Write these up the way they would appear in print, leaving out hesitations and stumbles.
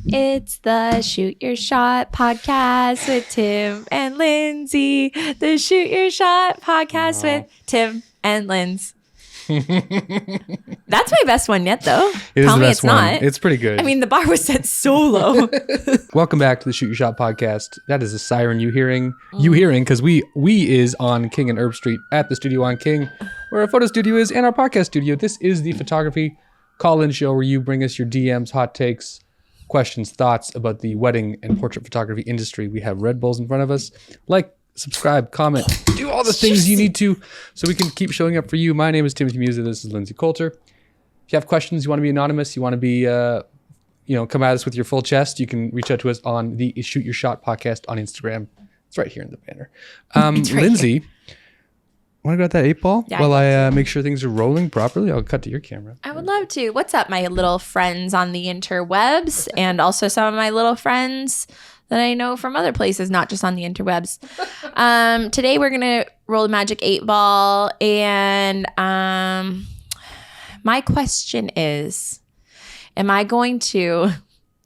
It's the Shoot Your Shot podcast with Tim and Lindsay. The Shoot Your Shot podcast with Tim and Lindsay. That's my best one yet, though. Tell me it's one. Not. It's pretty good. I mean, the bar was set so low. Welcome back to the Shoot Your Shot podcast. That is a siren you hearing, because we is on King and Herb Street at the studio on King, where our photo studio is and our podcast studio. This is the photography call-in show where you bring us your DMs, hot takes, questions, thoughts about the wedding and portrait photography industry. We have Red Bulls in front of us. Like, subscribe, comment, do all the things you need to so we can keep showing up for you. My name is Timothy Musa. This is Lindsay Coulter. If you have questions, you want to be anonymous, you want to be, come at us with your full chest, you can reach out to us on the Shoot Your Shot podcast on Instagram. It's right here in the banner. Right Lindsay, want to go at that 8-ball? Yeah, while I make sure things are rolling properly? I'll cut to your camera. I would love to. What's up, my little friends on the interwebs, and also some of my little friends that I know from other places, not just on the interwebs. Today we're going to roll a magic 8-ball, and my question is, am I going to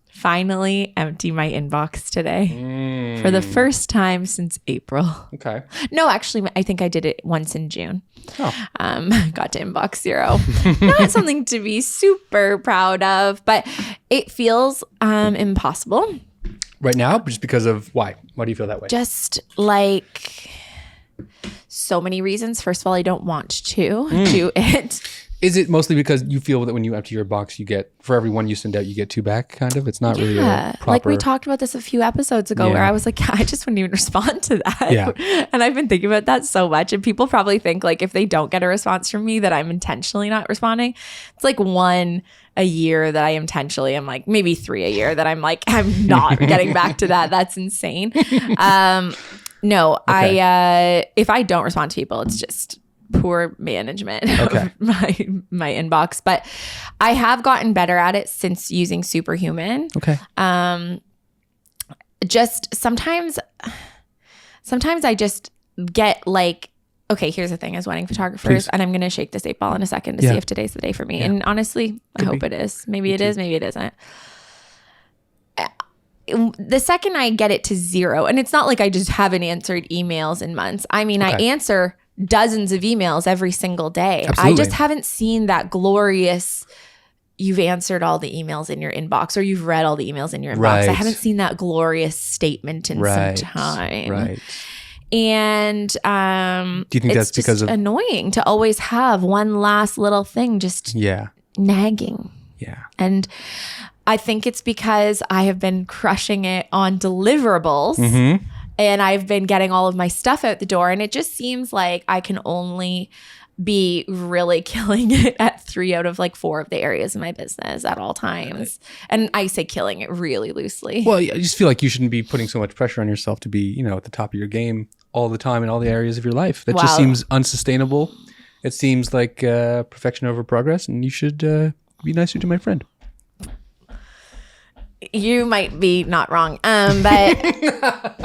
finally empty my inbox today for the first time since April? Okay. No, actually, I think I did it once in June. Oh. Got to inbox 0. Not something to be super proud of, but it feels impossible. Right now, just because of why? Why do you feel that way? Just like so many reasons. First of all, I don't want to do it. Is it mostly because you feel that when you empty your box, you get, for every one you send out, you get 2 back, kind of? It's not really a proper... Like we talked about this a few episodes ago where I was like, I just wouldn't even respond to that. Yeah. And I've been thinking about that so much. And people probably think like if they don't get a response from me that I'm intentionally not responding. It's like 1 a year that I intentionally am like, maybe 3 a year that I'm like, I'm not getting back to that. That's insane. No, okay. If I don't respond to people, it's just poor management of my inbox. But I have gotten better at it since using Superhuman. Okay. Just sometimes I just get like, okay, here's the thing as wedding photographers, Please. And I'm going to shake this 8-ball in a second to see if today's the day for me. Yeah. And honestly, I hope it is. Maybe it is, maybe it isn't. The second I get it to 0, and it's not like I just haven't answered emails in months. I mean, I answer dozens of emails every single day. Absolutely. I just haven't seen that glorious, you've answered all the emails in your inbox or you've read all the emails in your inbox. Right. I haven't seen that glorious statement in some time. Right. And do you think that's because of annoying to always have one last little thing just nagging? Yeah. And I think it's because I have been crushing it on deliverables. Mm-hmm. And I've been getting all of my stuff out the door. And it just seems like I can only be really killing it at 3 out of like 4 of the areas of my business at all times. And I say killing it really loosely. Well, I just feel like you shouldn't be putting so much pressure on yourself to be, at the top of your game all the time in all the areas of your life. That just seems unsustainable. It seems like perfection over progress. And you should be nicer to my friend. You might be not wrong. But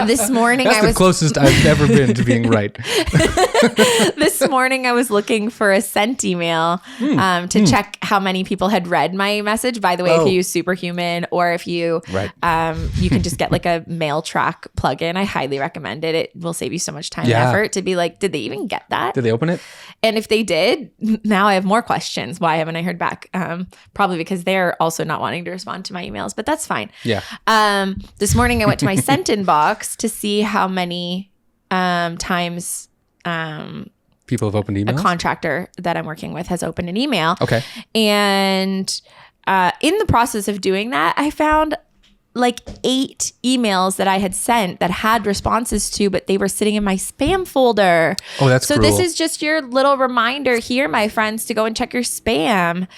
this morning That's the closest I've ever been to being right. This morning I was looking for a sent email to check how many people had read my message. By the way, if you use Superhuman or if you you can just get like a mail track plugin. I highly recommend it. It will save you so much time and effort to be like, did they even get that? Did they open it? And if they did, now I have more questions. Why haven't I heard back? Probably because they're also not wanting to respond to my emails, but that's fine. Yeah. This morning I went to my sent inbox to see how many times people have opened emails. A contractor that I'm working with has opened an email. Okay. And in the process of doing that, I found like 8 emails that I had sent that had responses to, but they were sitting in my spam folder. Oh, that's so cruel. This is just your little reminder here, my friends, to go and check your spam.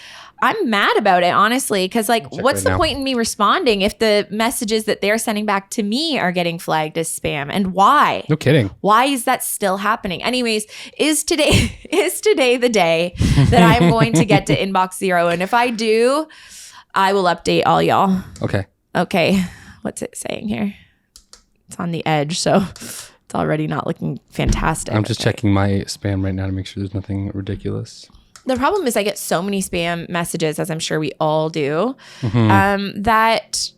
I'm mad about it, honestly, because like, what's the point in me responding if the messages that they're sending back to me are getting flagged as spam? And why? No kidding. Why is that still happening? Anyways, is today the day that I'm going to get to inbox 0? And if I do, I will update all y'all. Okay. What's it saying here? It's on the edge, so it's already not looking fantastic. I'm just checking my spam right now to make sure there's nothing ridiculous. The problem is I get so many spam messages, as I'm sure we all do, that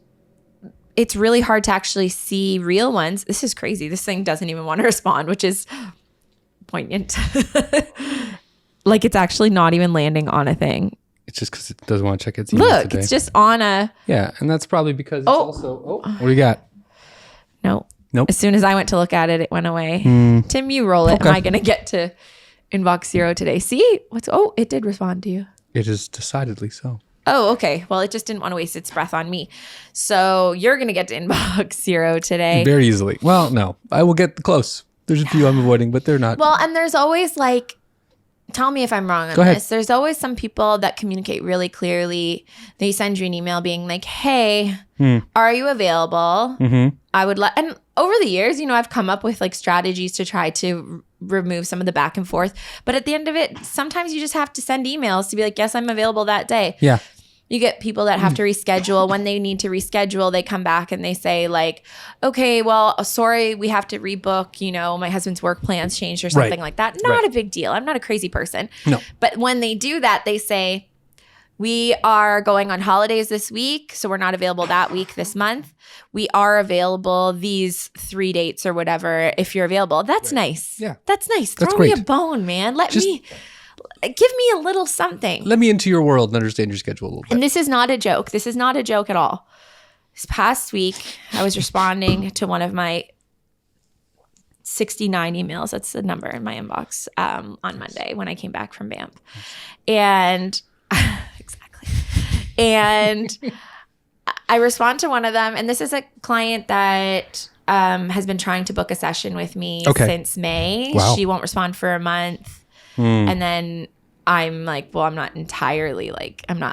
it's really hard to actually see real ones. This is crazy. This thing doesn't even want to respond, which is poignant. Like it's actually not even landing on a thing. It's just because it doesn't want to check its email Look, today. it's just on a... Yeah, and that's probably because it's also... Oh, what do you got? No. Nope. As soon as I went to look at it, it went away. Tim, you roll it. Okay. Am I going to get to inbox 0 today? See? it did respond to you. It is decidedly so. Oh, okay. Well, it just didn't want to waste its breath on me. So you're going to get to inbox 0 today. Very easily. Well, no. I will get close. There's a few I'm avoiding, but they're not. Well, and there's always like... Tell me if I'm wrong on Go ahead. this. There's always some people that communicate really clearly. They send you an email being like, hey, are you available? I would let, and over the years, I've come up with like strategies to try to remove some of the back and forth. But at the end of it, sometimes you just have to send emails to be like, yes, I'm available that day. Yeah. You get people that have to reschedule. When they need to reschedule, they come back and they say like, okay, well, sorry, we have to rebook. My husband's work plans changed or something like that. Not a big deal. I'm not a crazy person. No. But when they do that, they say, we are going on holidays this week, so we're not available that week this month. We are available these 3 dates or whatever if you're available. That's nice. Yeah. That's nice. That's Throw me a great. bone, man. Give me a little something. Let me into your world and understand your schedule a little bit. And this is not a joke. This is not a joke at all. This past week, I was responding to one of my 69 emails. That's the number in my inbox on Monday when I came back from Banff. And exactly. And I respond to one of them. And this is a client that has been trying to book a session with me since May. Wow. She won't respond for a month. And then I'm like, well, I'm not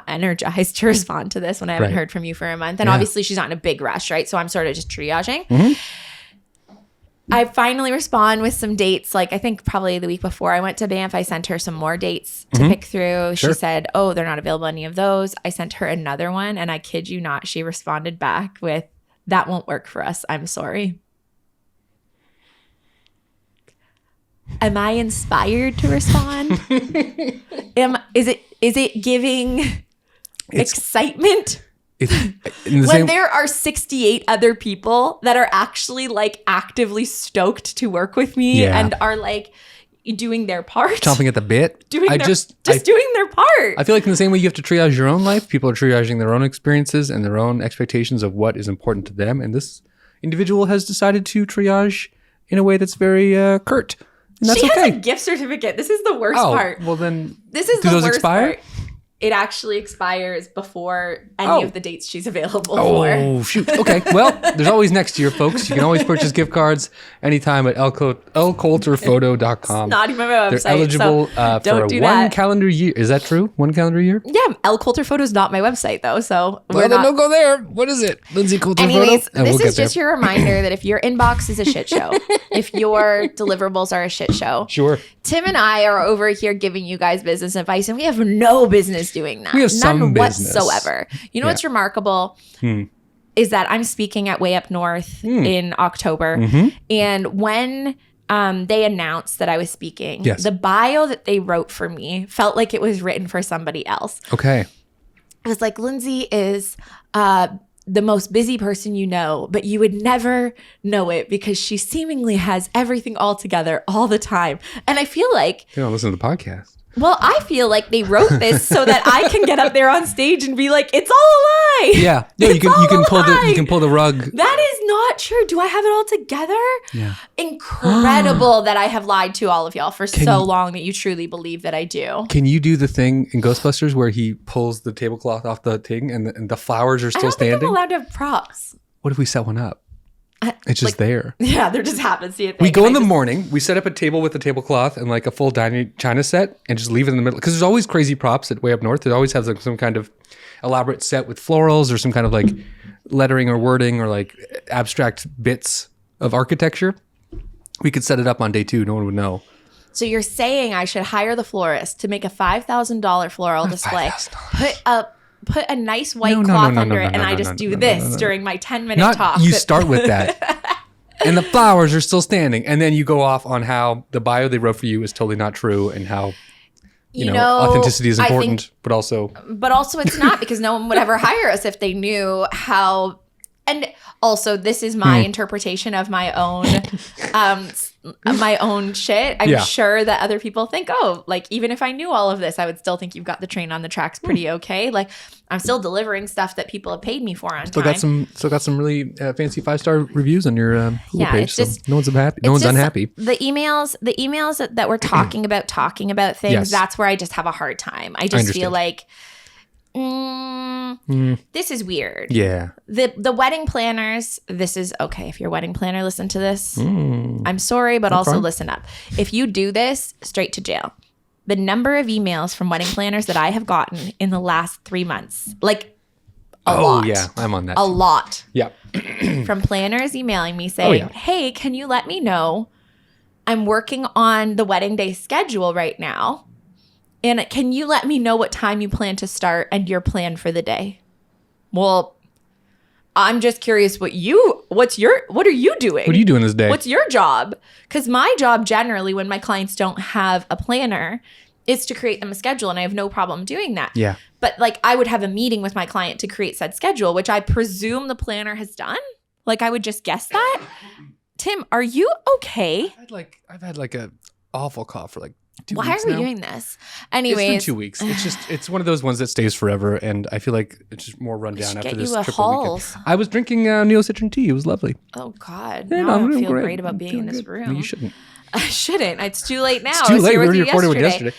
energized to respond to this when I haven't heard from you for a month. And obviously she's not in a big rush, right? So I'm sort of just triaging. I finally respond with some dates. Like I think probably the week before I went to Banff, I sent her some more dates to pick through. She said, oh, they're not available any of those. I sent her another one. And I kid you not, she responded back with, that won't work for us. I'm sorry. Am I inspired to respond? Is it giving excitement? When there are 68 other people that are actually like actively stoked to work with me and are like doing their part. Chomping at the bit. Doing their part. I feel like in the same way you have to triage your own life, people are triaging their own experiences and their own expectations of what is important to them. And this individual has decided to triage in a way that's very curt. And that's she okay. has a gift certificate. This is the worst part. Well then, this is do the those worst expire? part. It actually expires before any of the dates she's available for. Oh, shoot. Okay. Well, there's always next year, folks. You can always purchase gift cards anytime at lcoulterphoto.com. Not even my website. They're eligible don't for do one that. calendar year. Is that true? 1 calendar year? Yeah, L Coulter Photo is not my website though, so Well, then don't go there. What is it? Lindsay Coulter Anyways, Photo? this is just your reminder that if your inbox is a shit show, if your deliverables are a shit show, Sure. Tim and I are over here giving you guys business advice, and we have no business doing that. We have some business. Whatsoever. You know what's remarkable is that I'm speaking at Way Up North in October, and when they announced that I was speaking, the bio that they wrote for me felt like it was written for somebody else. Okay. It was like, Lindsay is the most busy person you know, but you would never know it because she seemingly has everything all together all the time. And I feel like... You don't listen to the podcast. Well, I feel like they wrote this so that I can get up there on stage and be like, it's all a lie. Yeah. No, you can pull the rug. That is not true. Do I have it all together? Yeah. Incredible that I have lied to all of y'all for so long that you truly believe that I do. Can you do the thing in Ghostbusters where he pulls the tablecloth off the thing and the flowers are still standing? I don't think I'm allowed to have props. What if we set one up? It's just there. Yeah, there just happens to be a thing. We go in the morning, we set up a table with a tablecloth and like a full dining china set and just leave it in the middle. Because there's always crazy props at Way Up North. It always has like some kind of elaborate set with florals or some kind of like lettering or wording or like abstract bits of architecture. We could set it up on day 2. No one would know. So you're saying I should hire the florist to make a $5,000 floral display, put a nice white cloth under it, and I just do this during my 10-minute talk. You start with that. And the flowers are still standing. And then you go off on how the bio they wrote for you is totally not true and how, you know, authenticity is important, but also it's not, because no one would ever hire us if they knew how And also, this is my interpretation of my own shit. I'm sure that other people think, oh, like, even if I knew all of this, I would still think you've got the train on the tracks pretty okay. Like, I'm still delivering stuff that people have paid me for on time. Still got some really fancy 5-star reviews on your Google page. So no one's unhappy. No one's unhappy. The emails that we're talking about things, that's where I just have a hard time. I just feel like this is weird. Yeah. The wedding planners, this is okay. If you're a wedding planner, listen to this. I'm sorry, but also listen up. If you do this, straight to jail. The number of emails from wedding planners that I have gotten in the last 3 months, like a lot. Oh, yeah. I'm on that. A lot. Yeah. From planners emailing me saying, hey, can you let me know? I'm working on the wedding day schedule right now. And can you let me know what time you plan to start and your plan for the day? Well, I'm just curious what are you doing? What are you doing this day? What's your job? Because my job generally when my clients don't have a planner is to create them a schedule, and I have no problem doing that. Yeah. But like I would have a meeting with my client to create said schedule, which I presume the planner has done. Like I would just guess that. Tim, are you okay? I've had like a awful cough for like 2 Why weeks are we now. doing this? Anyways. It's been 2 weeks. It's one of those ones that stays forever, and I feel like it's just more rundown after this triple weekend. I was drinking Neocitrin tea. It was lovely. Oh God. Yeah, now I don't feel great. great about being in this room. You shouldn't. I shouldn't. It's too late now. It's too late. We already recorded one yesterday.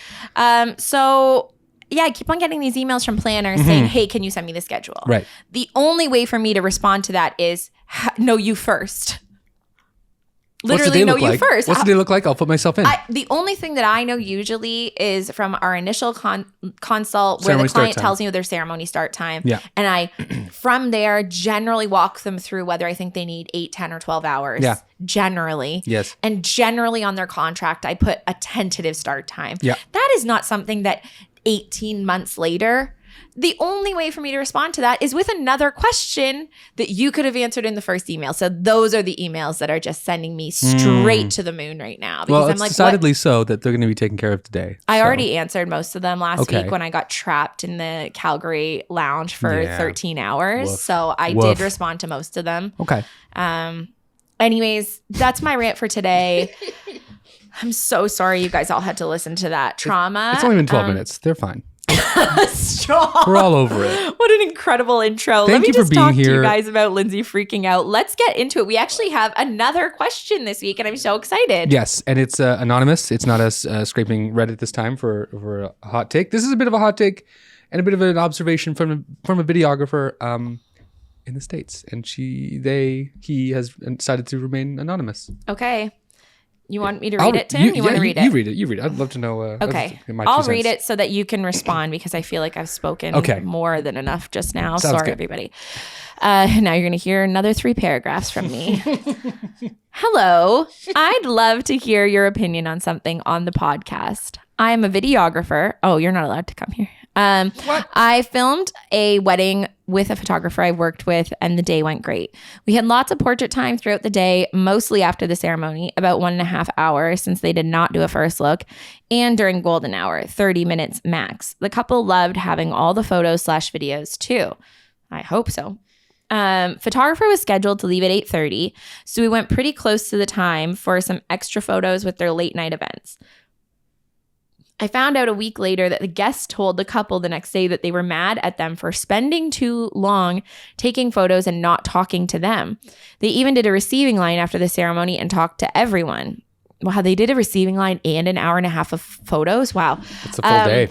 So yeah, I keep on getting these emails from planners saying, hey, can you send me the schedule? Right. The only way for me to respond to that is know you first. Literally know you first. What's the day look like? I'll put myself in. The only thing that I know usually is from our initial consult where Ceremony the client start time. tells me their ceremony start time. Yeah. And I, from there, generally walk them through whether I think they need 8, 10, or 12 hours. Yeah. Generally. Yes. And generally on their contract, I put a tentative start time. Yeah. That is not something that 18 months later, the only way for me to respond to that is with another question that you could have answered in the first email. So those are the emails that are just sending me straight to the moon right now. Because Well, I'm it's like, decidedly so that they're going to be taken care of today. I already answered most of them last Okay. week when I got trapped in the Calgary lounge for Yeah. 13 hours. Woof. So I Woof. did respond to most of them. Okay. Anyways, that's my rant for today. I'm so sorry you guys all had to listen to that trauma. It's only been 12 minutes. They're fine. Stop. We're all over it. What an incredible intro. Thank Let me you for just being talk to here. you guys about Lindsay freaking out. Let's get into it. We actually have another question this week, and I'm so excited. Yes, and it's anonymous. It's not us scraping Reddit this time for a hot take. This is a bit of a hot take and a bit of an observation from a videographer in the States, and he has decided to remain anonymous. Okay. You want me to read it, Tim? You want to read it? You read it. You read it. I'd love to know. Okay. I'll read it so that you can respond because I feel like I've spoken more than enough just now. Sounds Sorry, good. everybody. Now you're going to hear another 3 paragraphs from me. Hello. I'd love to hear your opinion on something on the podcast. I am a videographer. Oh, you're not allowed to come here. What? I filmed a wedding with a photographer I worked with, and the day went great. We had lots of portrait time throughout the day, mostly after the ceremony, about 1.5 hours since they did not do a first look, and during golden hour, 30 minutes max. The couple loved having all the photos/videos too. I hope so. Photographer was scheduled to leave at 8:30, so we went pretty close to the time for some extra photos with their late night events. I found out a week later that the guests told the couple the next day that they were mad at them for spending too long taking photos and not talking to them. They even did a receiving line after the ceremony and talked to everyone. Wow, they did a receiving line and an hour and a half of photos? Wow. It's a full day.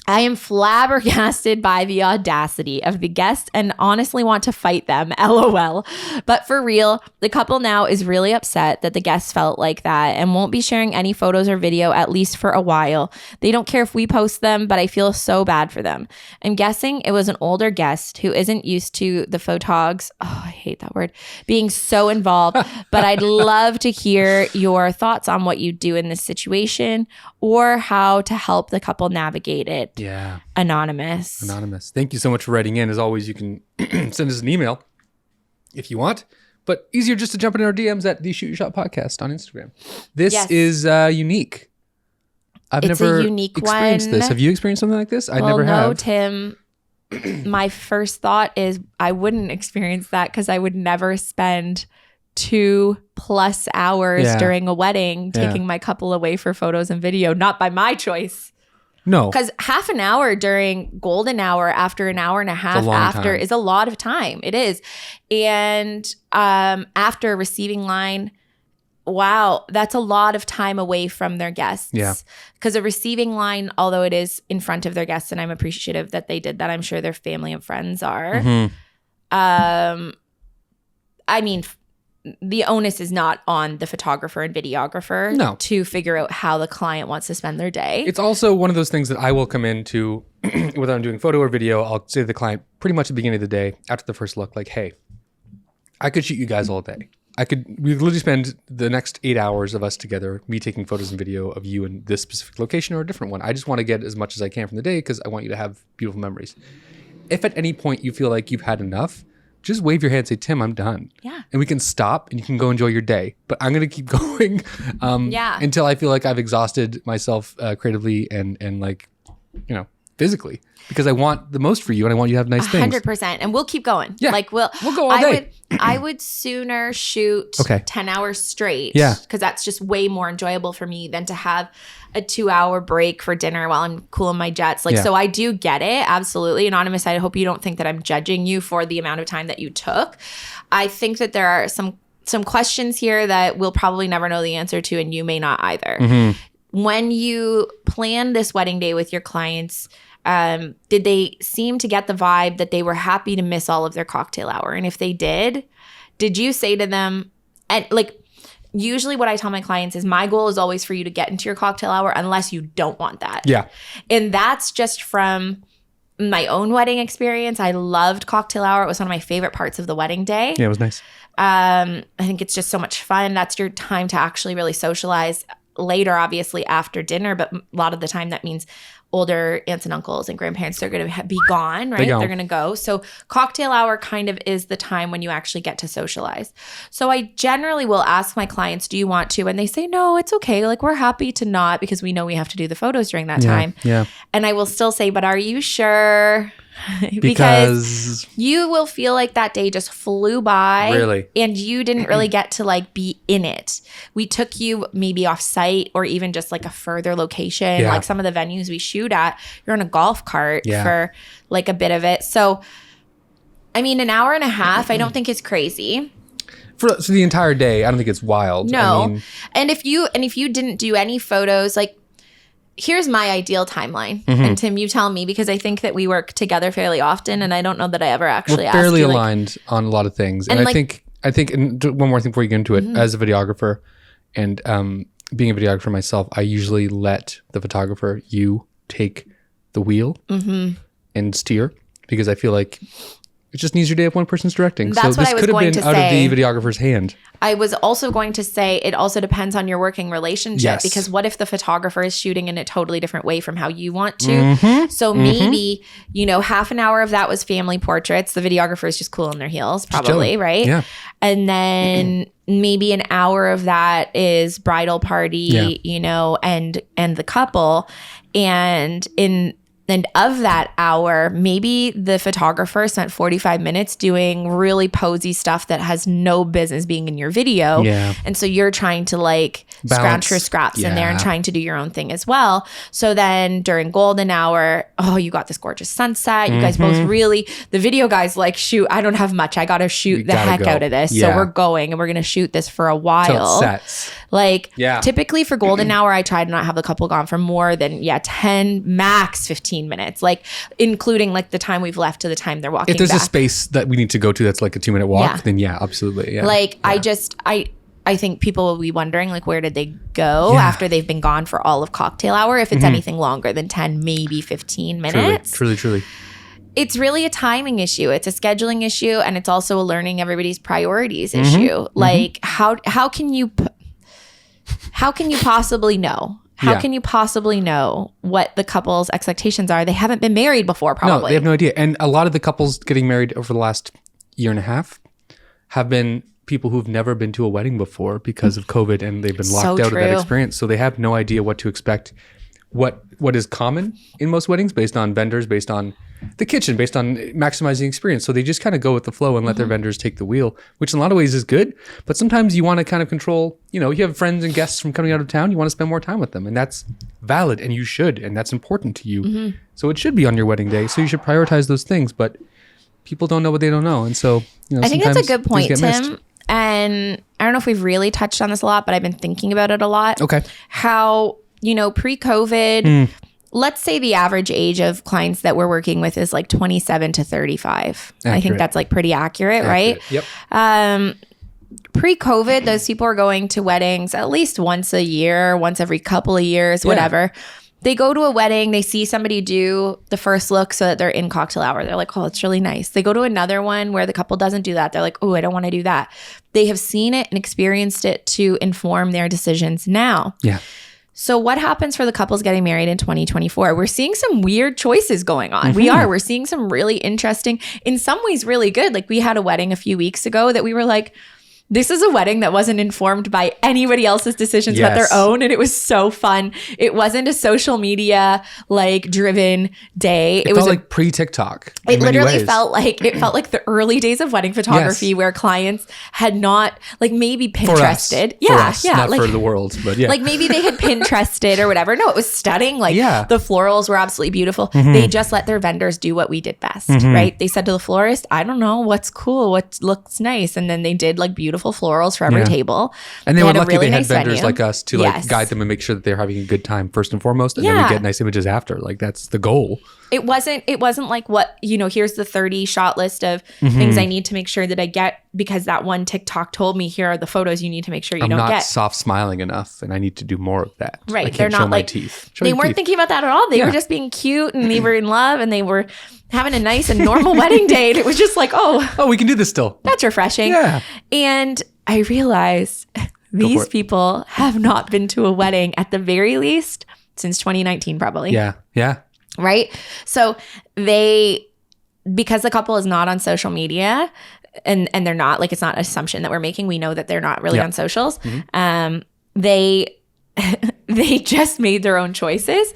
I am flabbergasted by the audacity of the guests and honestly want to fight them, LOL. But for real, the couple now is really upset that the guests felt like that and won't be sharing any photos or video at least for a while. They don't care if we post them, but I feel so bad for them. I'm guessing it was an older guest who isn't used to the photogs, I hate that word, being so involved. But I'd love to hear your thoughts on what you do in this situation or how to help the couple navigate it. Yeah. Anonymous. Thank you so much for writing in. As always, you can send us an email if you want, but easier just to jump in our DMs at the Shoot Your Shot Podcast on Instagram. This is unique. I've It's never a unique experienced one. this. Have you experienced something like this? I never have. No, Tim. my first thought is I wouldn't experience that because I would never spend 2+ hours during a wedding taking my couple away for photos and video, not by my choice. No. Because half an hour during golden hour after an hour and a half after is a lot of time. It is. And after receiving line, wow, that's a lot of time away from their guests. Yeah. Because a receiving line, although it is in front of their guests, and I'm appreciative that they did that, I'm sure their family and friends are. Mm-hmm. I mean, the onus is not on the photographer and videographer to figure out how the client wants to spend their day. It's also one of those things that I will come into, whether I'm doing photo or video, I'll say to the client pretty much at the beginning of the day, after the first look, like, hey, I could shoot you guys all day. We literally spend the next 8 hours of us together, me taking photos and video of you in this specific location or a different one. I just want to get as much as I can from the day because I want you to have beautiful memories. If at any point you feel like you've had enough, just wave your hand and say, Tim, I'm done. Yeah. And we can stop and you can go enjoy your day. But I'm going to keep going until I feel like I've exhausted myself creatively and like, physically. Because I want the most for you and I want you to have nice things. 100%. And we'll keep going. Yeah. Like we'll go all day. I would sooner shoot 10 hours straight. Yeah. Because that's just way more enjoyable for me than to have a 2-hour break for dinner while I'm cooling my jets. So I do get it. Absolutely. Anonymous, I hope you don't think that I'm judging you for the amount of time that you took. I think that there are some questions here that we'll probably never know the answer to, and you may not either. Mm-hmm. When you plan this wedding day with your clients, did they seem to get the vibe that they were happy to miss all of their cocktail hour? And if they did you say to them, and like, usually what I tell my clients is my goal is always for you to get into your cocktail hour unless you don't want that. Yeah. And that's just from my own wedding experience. I loved cocktail hour. It was one of my favorite parts of the wedding day. Yeah, it was nice. I think it's just so much fun. That's your time to actually really socialize. Later, obviously, after dinner, but a lot of the time that means older aunts and uncles and grandparents, they're going to be gone, right? They're going to go. So cocktail hour kind of is the time when you actually get to socialize. So I generally will ask my clients, do you want to? And they say, no, it's okay. Like, we're happy to not, because we know we have to do the photos during that time. Yeah. And I will still say, but are you sure? Because you will feel like that day just flew by. Really? And you didn't really get to like be in it. We took you maybe off site or even just like a further location. Yeah. Like some of the venues we shoot at, you're in a golf cart for like a bit of it. So, I mean, an hour and a half, I don't think is crazy. So the entire day, I don't think it's wild. No. I mean, and if you didn't do any photos, like, here's my ideal timeline. Mm-hmm. And Tim, you tell me, because I think that we work together fairly often, and I don't know that I ever actually asked you. We're fairly aligned on a lot of things. And I think, and one more thing before you get into it, as a videographer and being a videographer myself, I usually let the photographer, you, take the wheel and steer, because I feel like it's just an easier day if one person's directing. That's so what I was going to say. This could have been out of the videographer's hand. I was also going to say it also depends on your working relationship. Yes. Because what if the photographer is shooting in a totally different way from how you want to? So maybe, half an hour of that was family portraits. The videographer is just cool in their heels, probably, right? Yeah. And then maybe an hour of that is bridal party, and the couple. And of that hour, maybe the photographer spent 45 minutes doing really posy stuff that has no business being in your video. Yeah. And so you're trying to like scrounge your scraps in there and trying to do your own thing as well. So then during golden hour, you got this gorgeous sunset. You guys both really, the video guys like, shoot, I don't have much. I got to shoot the heck out of this. Yeah. So we're going and we're going to shoot this for a while. Till it sets. Like typically for golden hour, I try to not have the couple gone for more than 10, max 15 minutes, like including like the time we've left to the time they're walking If there's back. a space that we need to go to that's like a 2-minute walk, then absolutely. Yeah. Like I think people will be wondering like, where did they go after they've been gone for all of cocktail hour? If it's anything longer than 10, maybe 15 minutes. Truly. It's really a timing issue. It's a scheduling issue. And it's also a learning everybody's priorities issue. Like how can you possibly know? How can you possibly know what the couple's expectations are? They haven't been married before, probably. No, they have no idea. And a lot of the couples getting married over the last year and a half have been people who've never been to a wedding before because of COVID, and they've been locked out of that experience. So they have no idea what to expect what is common in most weddings based on vendors, based on the kitchen, based on maximizing experience. So they just kind of go with the flow and let their vendors take the wheel, which in a lot of ways is good. But sometimes you want to kind of control, you have friends and guests from coming out of town. You want to spend more time with them, and that's valid, and you should, and that's important to you. So it should be on your wedding day. So you should prioritize those things, but people don't know what they don't know. And so, I think that's a good point, Tim. And I don't know if we've really touched on this a lot, but I've been thinking about it a lot. Okay. How, pre-COVID, let's say the average age of clients that we're working with is like 27 to 35. Accurate. I think that's like pretty accurate, right? Yep. Pre-COVID, those people are going to weddings at least once a year, once every couple of years, whatever. They go to a wedding, they see somebody do the first look so that they're in cocktail hour. They're like, oh, it's really nice. They go to another one where the couple doesn't do that. They're like, oh, I don't want to do that. They have seen it and experienced it to inform their decisions now. Yeah. So what happens for the couples getting married in 2024? We're seeing some weird choices going on. We're seeing some really interesting, in some ways really good. Like we had a wedding a few weeks ago that we were like, this is a wedding that wasn't informed by anybody else's decisions but their own. And it was so fun. It wasn't a social media driven day. It was like pre-TikTok. It literally felt like the early days of wedding photography where clients had not maybe Pinterested. Not for the world, but maybe they had Pinterested or whatever. No, it was stunning. The florals were absolutely beautiful. They just let their vendors do what we did best, right? They said to the florist, I don't know what's cool, what looks nice. And then they did beautiful florals for every table. And they were lucky they had vendors like us to guide them and make sure that they're having a good time first and foremost, and then we get nice images after. That's the goal. It wasn't like what, here's the 30 shot list of things I need to make sure that I get because that one TikTok told me here are the photos you need to make sure you don't get. I'm not soft smiling enough and I need to do more of that. Right. I can't They're not show my teeth. They weren't thinking about that at all. They were just being cute and they were in love and they were having a nice and normal wedding day. And it was just like, oh, we can do this still. That's refreshing. Yeah. And I realized these people have not been to a wedding at the very least since 2019, probably. Yeah. Yeah. Right. So because the couple is not on social media and they're not it's not an assumption that we're making. We know that they're not really on socials. They just made their own choices.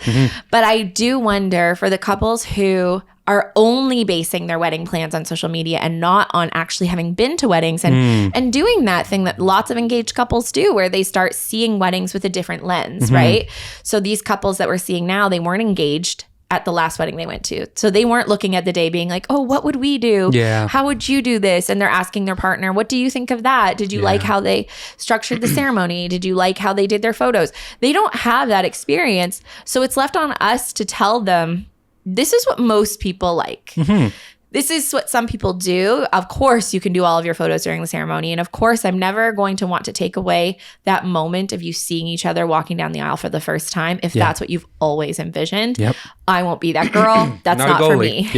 But I do wonder for the couples who are only basing their wedding plans on social media and not on actually having been to weddings and doing that thing that lots of engaged couples do where they start seeing weddings with a different lens, right? So these couples that we're seeing now, they weren't engaged at the last wedding they went to. So they weren't looking at the day being like, oh, what would we do? Yeah. How would you do this? And they're asking their partner, what do you think of that? Did you like how they structured the ceremony? Did you like how they did their photos? They don't have that experience. So it's left on us to tell them, this is what most people like. This is what some people do. Of course, you can do all of your photos during the ceremony. And of course, I'm never going to want to take away that moment of you seeing each other walking down the aisle for the first time. If that's what you've always envisioned, I won't be that girl. That's not for me,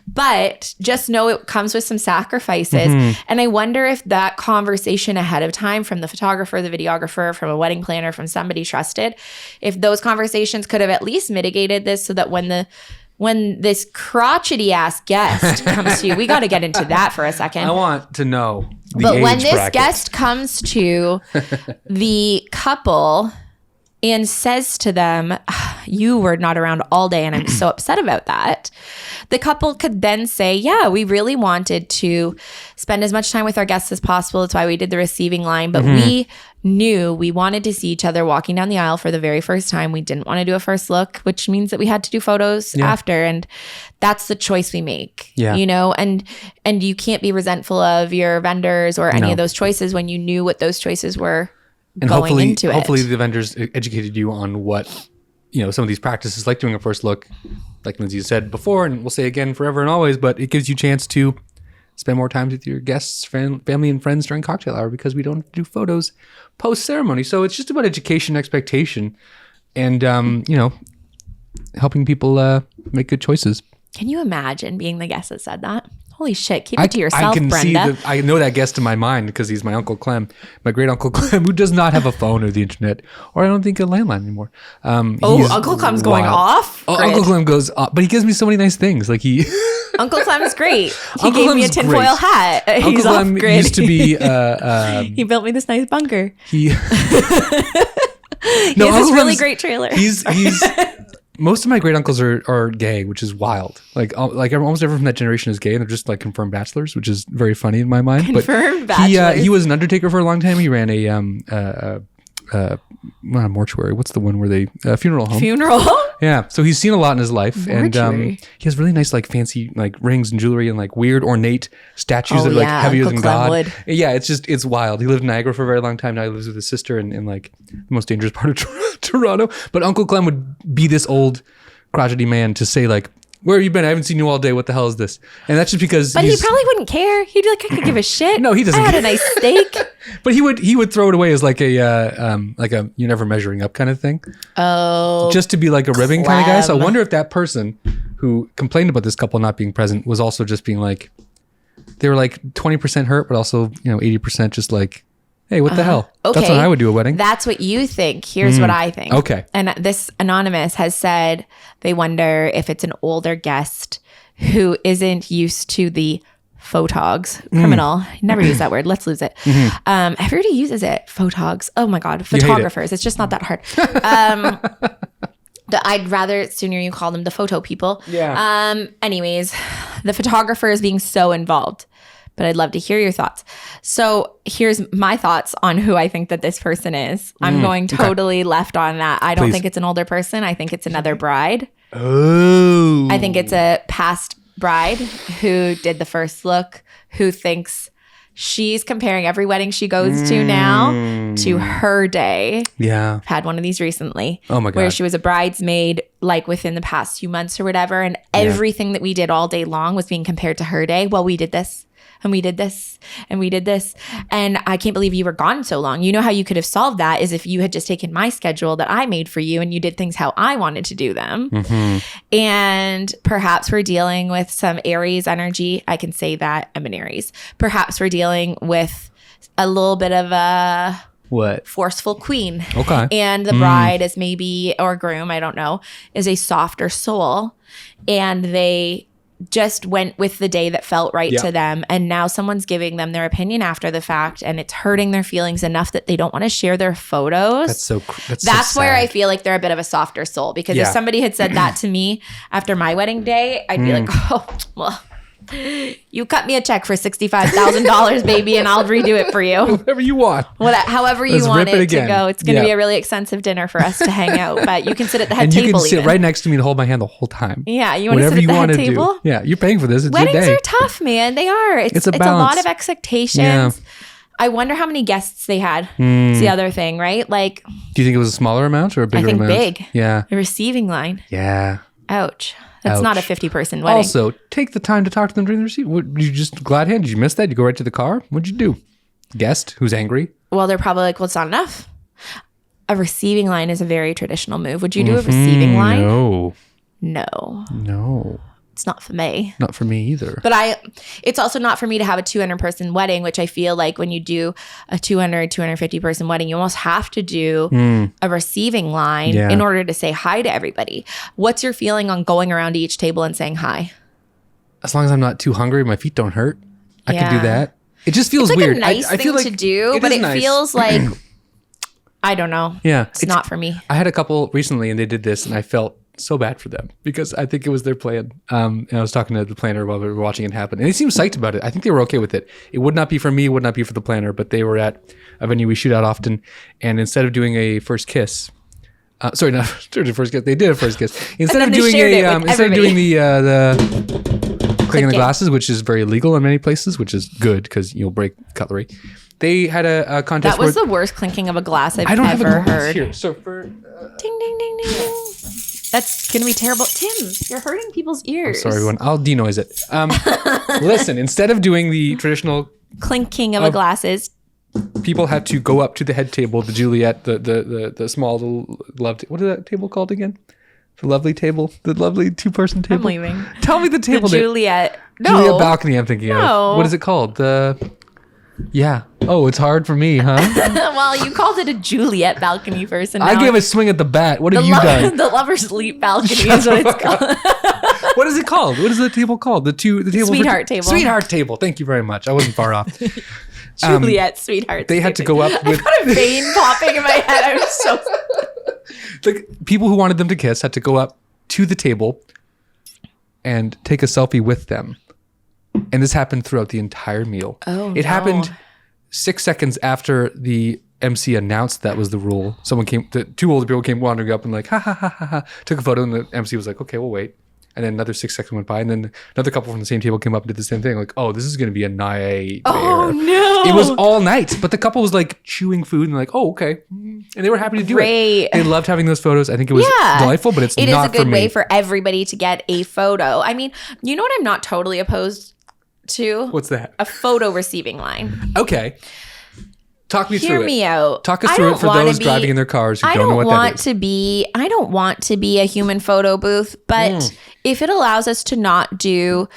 But just know it comes with some sacrifices. And I wonder if that conversation ahead of time from the photographer, the videographer, from a wedding planner, from somebody trusted, if those conversations could have at least mitigated this so that when this crotchety ass guest comes to you, we got to get into that for a second. I want to know the But age when this bracket. guest comes to the couple and says to them, you were not around all day and I'm so upset about that, the couple could then say, yeah, we really wanted to spend as much time with our guests as possible. That's why we did the receiving line. But we knew we wanted to see each other walking down the aisle for the very first time. We didn't want to do a first look, which means that we had to do photos after. And that's the choice we make, and you can't be resentful of your vendors or any of those choices when you knew what those choices were and going into it. Hopefully the vendors educated you on what, some of these practices like doing a first look, like Lindsay said before, and we'll say again forever and always, but it gives you a chance to spend more time with your guests, family and friends during cocktail hour because we don't do photos post-ceremony. So it's just about education, expectation, and, helping people make good choices. Can you imagine being the guest that said that? Holy shit, keep it to yourself, Brenda. I know that guest in my mind because he's my Uncle Clem, my great Uncle Clem, who does not have a phone or the internet, or I don't think a landline anymore. Uncle Clem's going off? Oh, Uncle Clem goes off, but he gives me so many nice things. Uncle Clem's great. He gave me a tinfoil hat. He's Uncle Clem used to be... he built me this nice bunker. He has this really great trailer. He's most of my great uncles are gay, which is wild. Like almost everyone from that generation is gay, and they're just like confirmed bachelors, which is very funny in my mind. Confirmed bachelors. He was an undertaker for a long time. He ran a not a mortuary. What's the one where they funeral home? Funeral. Yeah. So he's seen a lot in his life, Mortuary. and he has really nice like fancy like rings and jewelry and like weird ornate statues that are like heavier Uncle than Clen God. would. Yeah, it's wild. He lived in Niagara for a very long time. Now he lives with his sister in like the most dangerous part of Toronto. But Uncle Clem would be this old crotchety man to say like, where have you been? I haven't seen you all day. What the hell is this? And that's just because. But he probably wouldn't care. He'd be like, I could give a shit. No, he doesn't. I had a nice steak. But he would throw it away as like a you're never measuring up kind of thing. Oh, just to be like a ribbing kind of guy. So I Clem. wonder if that person who complained about this couple not being present was also just being like, they were like 20% hurt, but also 80% just like, hey, what the hell? Okay. That's what I would do a wedding. That's what you think. Here's what I think. Okay. And this anonymous has said they wonder if it's an older guest who isn't used to the photogs. Criminal. Never use that word. Let's lose it. Everybody uses it. Photogs. Oh my God. Photographers. It's just not that hard. I'd rather sooner you call them the photo people. Yeah. Anyways, the photographer is being so involved. But I'd love to hear your thoughts. So here's my thoughts on who I think that this person is. I'm going totally left on that. I don't think it's an older person. I think it's another bride. Oh. I think it's a past bride who did the first look, who thinks she's comparing every wedding she goes to now to her day. Yeah. I've had one of these recently. Oh my God. Where she was a bridesmaid like within the past few months or whatever. And everything that we did all day long was being compared to her day. Well, we did this. And we did this, and we did this. And I can't believe you were gone so long. You know how you could have solved that is if you had just taken my schedule that I made for you and you did things how I wanted to do them. And perhaps we're dealing with some Aries energy. I can say that. I'm an Aries. Perhaps we're dealing with a little bit of a forceful queen. Okay. And the bride is maybe, or groom, I don't know, is a softer soul. And they just went with the day that felt right to them. And now someone's giving them their opinion after the fact, and it's hurting their feelings enough that they don't want to share their photos. That's where I feel like they're a bit of a softer soul, because if somebody had said that to me after my wedding day, I'd be like, oh, well, you cut me a check for $65,000, baby, and I'll redo it for you. Whatever you want. However you want it to go. It's going to be a really expensive dinner for us to hang out, but you can sit at the head table. And you can sit right next to me and hold my hand the whole time. Yeah, you want to sit at the head table? Yeah, you're paying for this. It's Weddings your day. are tough, man. They are. It's a lot of expectations. Yeah. I wonder how many guests they had. It's the other thing, right? Like, do you think it was a smaller amount or a bigger amount? I think big. Yeah. The receiving line. Yeah. Ouch. That's not a 50-person wedding. Also, take the time to talk to them during the receipt. Did you just glad hand? Did you miss that? Did you go right to the car? What'd you do? Guest who's angry? Well, they're probably like, well, it's not enough. A receiving line is a very traditional move. Would you do a receiving line? No. It's not for me. Not for me either. But it's also not for me to have a 200-person wedding, which I feel like when you do a 250-person wedding, you almost have to do a receiving line in order to say hi to everybody. What's your feeling on going around to each table and saying hi? As long as I'm not too hungry, my feet don't hurt, I can do that. It just feels like weird. It's a nice thing to do, but it feels like, I don't know. Yeah. It's not for me. I had a couple recently and they did this and I felt so bad for them because I think it was their plan. And I was talking to the planner while we were watching it happen, and they seemed psyched about it. I think they were okay with it. It would not be for me, it would not be for the planner, but they were at a venue we shoot out often, and instead of doing a first kiss, sorry, not a first kiss, they did a first kiss. Instead of doing the clinking the glasses, which is very illegal in many places, which is good because you'll break cutlery. They had a contest. That was the worst clinking of a glass I've ever heard. I don't have a glass heard. here. So for ding ding ding ding. That's going to be terrible. Tim, you're hurting people's ears. I'm sorry, everyone. I'll denoise it. Listen, instead of doing the traditional clinking of a glasses, people had to go up to the head table, the Juliet, the small little love. What is that table called again? The lovely table, the lovely 2-person table. I'm leaving. Tell me the table. The Juliet. No. Juliet balcony. I'm thinking of. What is it called? Yeah. Oh, it's hard for me, huh? Well, you called it a Juliet balcony first. And I gave a swing at the bat. What have you done? The Lover's Leap balcony is what it's called. What is it called? What is the table called? The table. Sweetheart table. Sweetheart table. Thank you very much. I wasn't far off. Juliet, sweetheart. They had to go up with... I got a vein popping in my head. I'm so... The people who wanted them to kiss had to go up to the table and take a selfie with them. And this happened throughout the entire meal. Oh, It happened 6 seconds after the MC announced that was the rule. Two older people came wandering up and like, ha, ha, ha, ha, ha, took a photo, and the MC was like, okay, we'll wait. And then another 6 seconds went by, and then another couple from the same table came up and did the same thing. Like, oh, this is going to be a nightmare. Oh, no. It was all night, but the couple was like chewing food and like, oh, okay. And they were happy to do it. They loved having those photos. I think it was delightful, but it is a good way for everybody to get a photo. I mean, you know what I'm not totally opposed to? What's that? A photo receiving line. Okay. Talk me through it. Hear me out. Talk us through it for those driving in their cars who don't know what that is. I don't want to be a human photo booth, but if it allows us to not do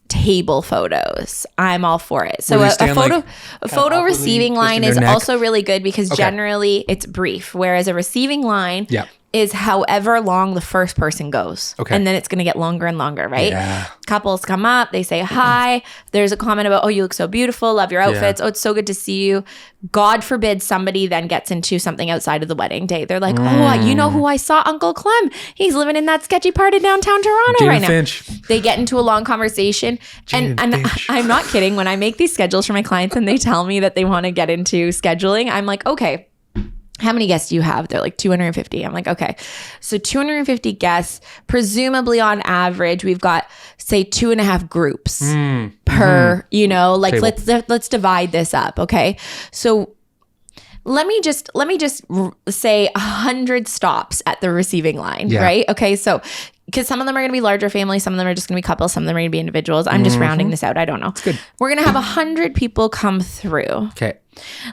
table photos, I'm all for it. So a photo receiving line is also really good because generally it's brief, whereas a receiving line is however long the first person goes. Okay. And then it's going to get longer and longer, right? Yeah. Couples come up, they say hi. There's a comment about, oh, you look so beautiful, love your outfits. Yeah. Oh, it's so good to see you. God forbid somebody then gets into something outside of the wedding day. They're like, oh, you know who I saw? Uncle Clem. He's living in that sketchy part of downtown Toronto right Finch. Now. They get into a long conversation. And I'm not kidding. When I make these schedules for my clients and they tell me that they want to get into scheduling, I'm like, okay, how many guests do you have? They're like 250. I'm like, okay. So 250 guests, presumably on average, we've got say 2.5 groups per, like table. Let's divide this up. Okay. So let me just say 100 stops at the receiving line, right? Okay. So because some of them are going to be larger families, some of them are just going to be couples, some of them are going to be individuals. I'm just rounding this out. I don't know. It's good. We're going to have 100 people come through. Okay.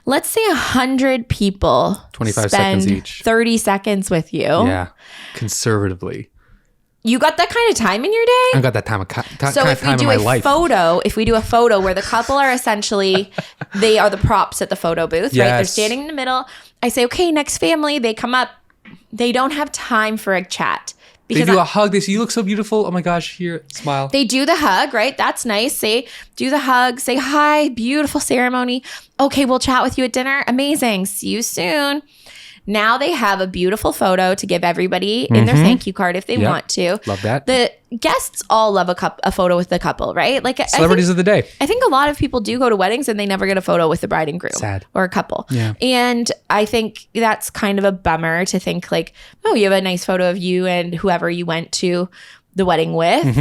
Let's say 100 people 25 seconds each. 30 seconds with you. Yeah. Conservatively. You got that kind of time in your day? I got that time of life. If we do a photo where the couple are essentially, they are the props at the photo booth, right? They're standing in the middle. I say, okay, next family, they come up. They don't have time for a chat. They do a hug. They say, you look so beautiful. Oh my gosh, here, smile. They do the hug, right? That's nice. Do the hug. Say, hi, beautiful ceremony. Okay, we'll chat with you at dinner. Amazing. See you soon. Now they have a beautiful photo to give everybody in their thank you card if they want to. Love that. The guests all love a photo with the couple, right? Like celebrities of the day. I think a lot of people do go to weddings and they never get a photo with the bride and groom. Sad. Or a couple. Yeah. And I think that's kind of a bummer to think like, oh, you have a nice photo of you and whoever you went to the wedding with.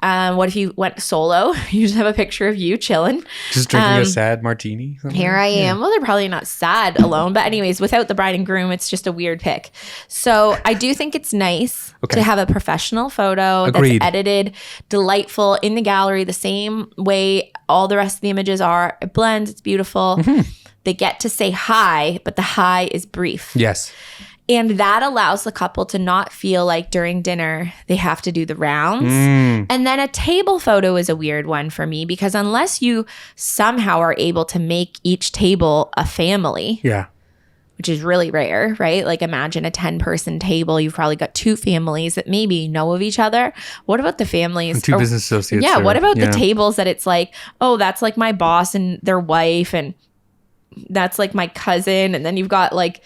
What if you went solo? You just have a picture of you chilling. Just drinking a sad martini. Here I am. Well, they're probably not sad alone. But anyways, without the bride and groom, it's just a weird pic. So I do think it's nice to have a professional photo that's edited, delightful in the gallery, the same way all the rest of the images are. It blends. It's beautiful. They get to say hi, but the hi is brief. Yes. And that allows the couple to not feel like during dinner they have to do the rounds. And then a table photo is a weird one for me because unless you somehow are able to make each table a family, which is really rare, right? Like imagine a 10-person table. You've probably got 2 families that maybe know of each other. What about the families? And 2 business associates. Yeah. What about the tables that it's like, oh, that's like my boss and their wife and that's like my cousin. And then you've got like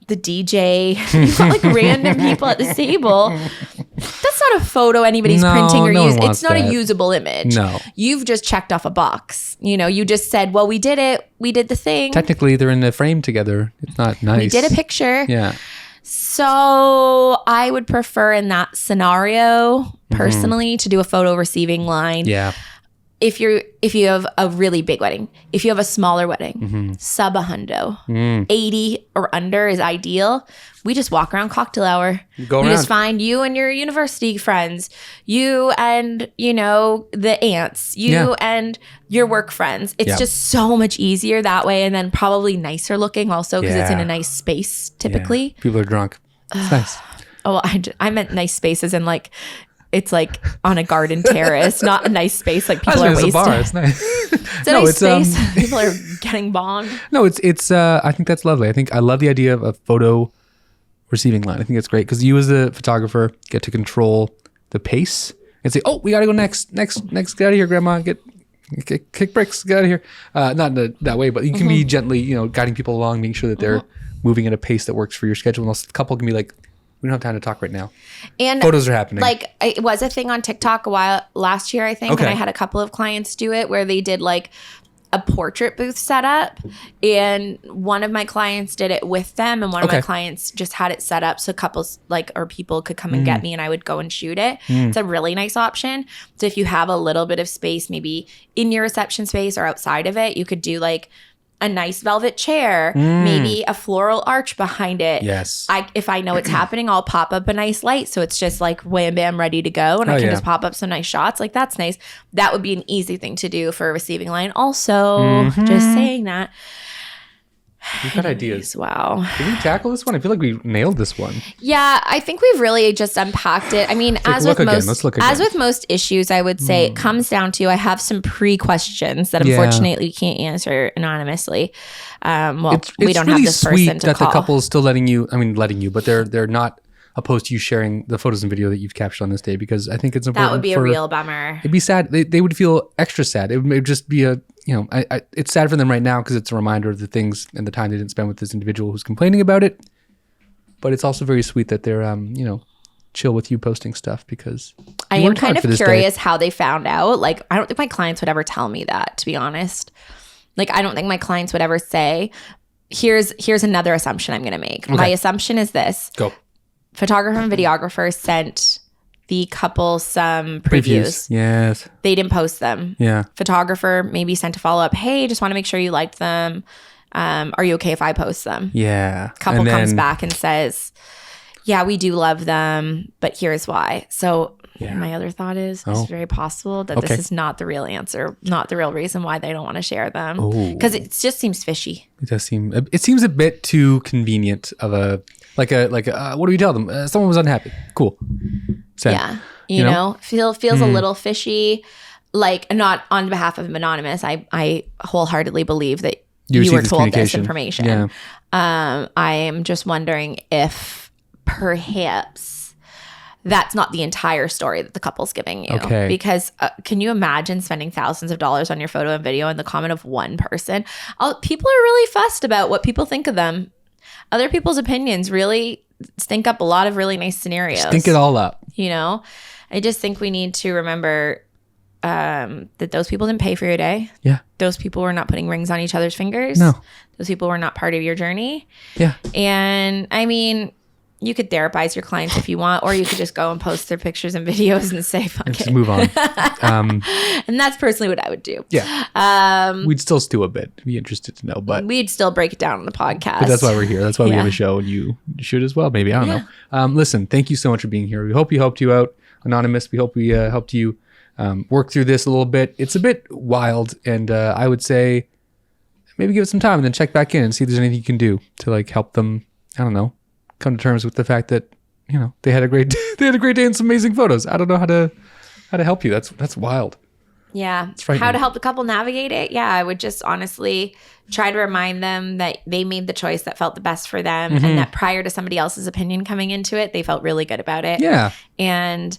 the DJ, you've got like random people at the table. That's not a photo anybody's printing or using. It's not a usable image. No. You've just checked off a box. You just said, well, we did it. We did the thing. Technically, they're in the frame together. It's not nice. We did a picture. Yeah. So I would prefer in that scenario, personally, to do a photo receiving line. Yeah. If you have a really big wedding, if you have a smaller wedding, sub $100, 80 or under is ideal. We just walk around cocktail hour. We just find you and your university friends, you and the aunts, you and your work friends. It's just so much easier that way, and then probably nicer looking also because it's in a nice space typically. Yeah. People are drunk. It's nice. Oh, I meant nice spaces and like. It's like on a garden terrace, not a nice space. Like people are wasted. It's a bar. It's nice. It's a nice space. People are getting bombed. No, it's. I think that's lovely. I love the idea of a photo receiving line. I think it's great because you as a photographer get to control the pace and say, "Oh, we got to go next. Get out of here, Grandma. Get kick bricks, get out of here. Not in that way, but you can be gently, guiding people along, making sure that they're moving at a pace that works for your schedule. And also the couple can be like, we don't have time to talk right now. And photos are happening. Like it was a thing on TikTok last year, I think. Okay. And I had a couple of clients do it where they did like a portrait booth setup, and one of my clients did it with them, and one of my clients just had it set up so couples or people could come and get me and I would go and shoot it. It's a really nice option. So if you have a little bit of space, maybe in your reception space or outside of it, you could do like a nice velvet chair, maybe a floral arch behind it. Yes. If I know it's happening, I'll pop up a nice light. So it's just like wham, bam, ready to go. And I can just pop up some nice shots. Like that's nice. That would be an easy thing to do for a receiving line. Also, just saying that. We've got ideas. Wow. Did we tackle this one? I feel like we nailed this one. Yeah, I think we've really just unpacked it. I mean, as with most issues, I would say it comes down to I have some pre-questions that unfortunately you can't answer anonymously. We don't really have this person to that call. The couple is still letting you, but they're not opposed to you sharing the photos and video that you've captured on this day, because I think it's important. That would be a real bummer. It'd be sad. They would feel extra sad. It would just be it's sad for them right now because it's a reminder of the things and the time they didn't spend with this individual who's complaining about it. But it's also very sweet that they're, chill with you posting stuff, because I am kind of curious how they found out. Like, I don't think my clients would ever tell me that, to be honest. Like, I don't think my clients would ever say, here's another assumption I'm going to make. Okay. My assumption is this. Go. Photographer and videographer sent the couple some previews. Yes. They didn't post them. Yeah. Photographer maybe sent a follow-up, hey, just want to make sure you liked them. Are you okay if I post them? Yeah. Couple comes back and says, yeah, we do love them, but here's why. So my other thought is it's very possible that this is not the real answer, not the real reason why they don't want to share them. Because it just seems fishy. It does seem, it seems a bit too convenient of a, what do we tell them? Someone was unhappy. Cool. Send. Yeah. You know? Feels a little fishy. Like, not on behalf of anonymous. I wholeheartedly believe that you were told this information. Yeah. I am just wondering if perhaps that's not the entire story that the couple's giving you. Okay. Because can you imagine spending thousands of dollars on your photo and video and the comment of one person? People are really fussed about what people think of them. Other people's opinions really stink up a lot of really nice scenarios. Stink it all up. I just think we need to remember that those people didn't pay for your day. Yeah. Those people were not putting rings on each other's fingers. No. Those people were not part of your journey. Yeah. And I mean, you could therapize your clients if you want, or you could just go and post their pictures and videos and say, fuck it. Just move on. And that's personally what I would do. Yeah. We'd still stew a bit. Be interested to know, but we'd still break it down on the podcast. But that's why we're here. That's why we have a show, and you should as well. Maybe, I don't know. Listen, thank you so much for being here. We hope we helped you out, Anonymous. We hope we helped you work through this a little bit. It's a bit wild, and I would say maybe give it some time and then check back in and see if there's anything you can do to help them. I don't know. Come to terms with the fact that they had a great day and some amazing photos. I don't know how to help you. That's wild. Yeah. How to help the couple navigate it? Yeah, I would just honestly try to remind them that they made the choice that felt the best for them, and that prior to somebody else's opinion coming into it, they felt really good about it. Yeah. And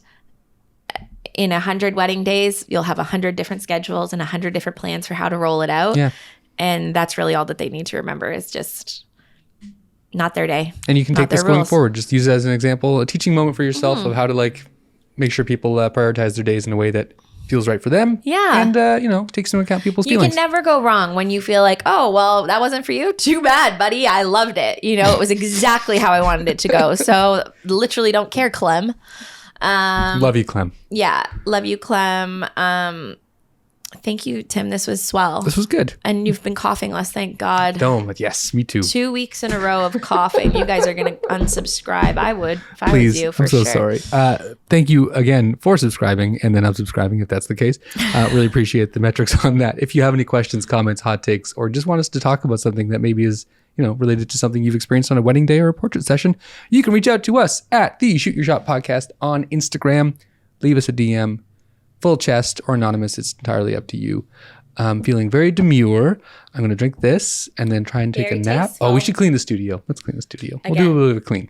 in 100 wedding days, you'll have 100 different schedules and 100 different plans for how to roll it out. Yeah. And that's really all that they need to remember is just not their day. And you can take this going forward. Just use it as an example, a teaching moment for yourself of how to make sure people prioritize their days in a way that feels right for them. Yeah. And, takes into account people's feelings. You can never go wrong when you feel like, oh, well, that wasn't for you. Too bad, buddy. I loved it. It was exactly how I wanted it to go. So literally don't care, Clem. Love you, Clem. Yeah. Love you, Clem. Thank you, Tim. This was swell. This was good. And you've been coughing less, thank God. But yes, me too. 2 weeks in a row of coughing. You guys are going to unsubscribe. I would if I was you, for sure. I'm so sorry. Thank you again for subscribing and then unsubscribing if that's the case. Really appreciate the metrics on that. If you have any questions, comments, hot takes, or just want us to talk about something that maybe is related to something you've experienced on a wedding day or a portrait session, you can reach out to us at the Shoot Your Shot Podcast on Instagram. Leave us a DM. Full chest or anonymous, it's entirely up to you. Feeling very demure. I'm going to drink this and then try and take a nap. Tasteful. Oh, we should clean the studio. Let's clean the studio. Again. We'll do a little bit of a clean.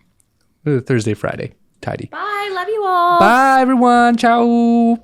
Thursday, Friday. Tidy. Bye. Love you all. Bye, everyone. Ciao.